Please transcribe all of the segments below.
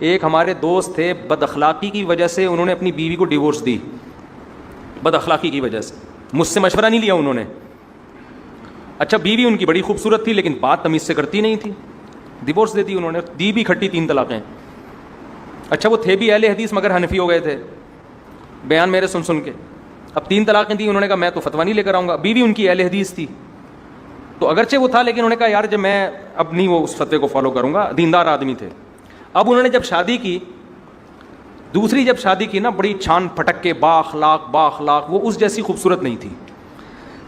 ایک ہمارے دوست تھے, بد اخلاقی کی وجہ سے انہوں نے اپنی بیوی کو ڈیورس دی, بد اخلاقی کی وجہ سے. مجھ سے مشورہ نہیں لیا انہوں نے. اچھا بیوی ان کی بڑی خوبصورت تھی لیکن بات تمیز سے کرتی نہیں تھی, ڈیورس دے دی انہوں نے, دی بھی کھٹی 3 طلاقیں. اچھا وہ تھے بھی اہل حدیث مگر حنفی ہو گئے تھے بیان میرے سن کے. اب 3 طلاقیں دی, انہوں نے کہا میں تو فتویٰ نہیں لے کر آؤں گا. بیوی ان کی اہل حدیث تھی تو اگرچہ وہ تھا لیکن انہوں نے کہا یار جب میں اب نہیں وہ اس فتوے کو فالو کروں گا. دیندار آدمی تھے. اب انہوں نے جب شادی کی, دوسری جب شادی کی نا, بڑی چھان پھٹک کے با اخلاق, وہ اس جیسی خوبصورت نہیں تھی.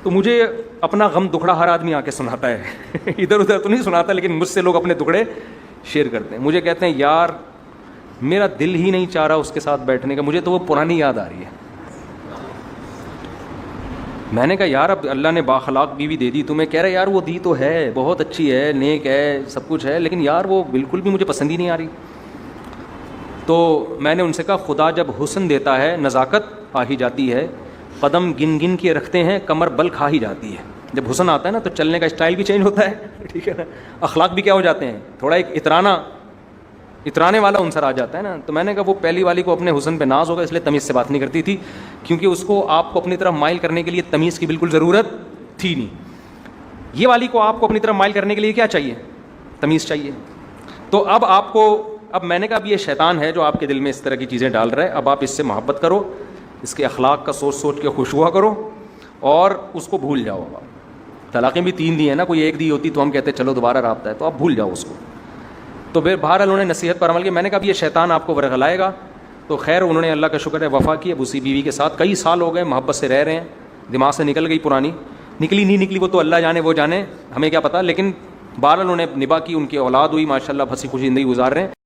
تو مجھے اپنا غم دکھڑا ہر آدمی آ کے سناتا ہے ادھر ادھر تو نہیں سناتا لیکن مجھ سے لوگ اپنے دکھڑے شیئر کرتے ہیں. مجھے کہتے ہیں یار میرا دل ہی نہیں چاہ رہا اس کے ساتھ بیٹھنے کا, مجھے تو وہ پرانی یاد آ رہی ہے. میں نے کہا یار اب اللہ نے باخلاق بیوی دے دی تمہیں, کہہ رہے یار وہ دی تو ہے, بہت اچھی ہے, نیک ہے, سب کچھ ہے, لیکن یار وہ بالکل بھی مجھے پسند ہی نہیں آ رہی. تو میں نے ان سے کہا خدا جب حسن دیتا ہے نزاکت آ ہی جاتی ہے, قدم گن گن کے رکھتے ہیں کمر بل کھا ہی جاتی ہے. جب حسن آتا ہے نا تو چلنے کا اسٹائل بھی چینج ہوتا ہے, ٹھیک ہے نا, اخلاق بھی کیا ہو جاتے ہیں, تھوڑا ایک اترانے والا عنصر آ جاتا ہے نا. تو میں نے کہا وہ پہلی والی کو اپنے حسن پہ ناز ہوگا اس لیے تمیز سے بات نہیں کرتی تھی, کیونکہ اس کو آپ کو اپنی طرف مائل کرنے کے لیے تمیز کی بالکل ضرورت تھی نہیں. یہ والی کو آپ کو اپنی طرف مائل کرنے کے لیے کیا چاہیے, تمیز چاہیے. تو اب میں نے کہا اب یہ شیطان ہے جو آپ کے دل میں اس طرح کی چیزیں ڈال رہا ہے, اب آپ اس سے محبت کرو, اس کے اخلاق کا سوچ کے خوش ہوا کرو اور اس کو بھول جاؤ. طلاقیں بھی 3 دی ہیں نا, کوئی 1 دی ہوتی تو ہم کہتے چلو دوبارہ رابطہ ہے, تو آپ بھول جاؤ اس کو. تو پھر بہرحال انہوں نے نصیحت پر عمل کیا. میں نے کہا اب یہ شیطان آپ کو ورغلائے گا. تو خیر انہوں نے اللہ کا شکر ہے وفا کی, اب اسی بیوی کے ساتھ کئی سال ہو گئے, محبت سے رہ رہے ہیں. دماغ سے نکل گئی پرانی, نکلی نہیں نکلی وہ تو اللہ جانے وہ جانے, ہمیں کیا پتہ, لیکن بہرحال انہوں نے نبھا کی, ان کی اولاد ہوئی ماشاء اللہ, ہنسی خوشی زندگی گزار رہے ہیں.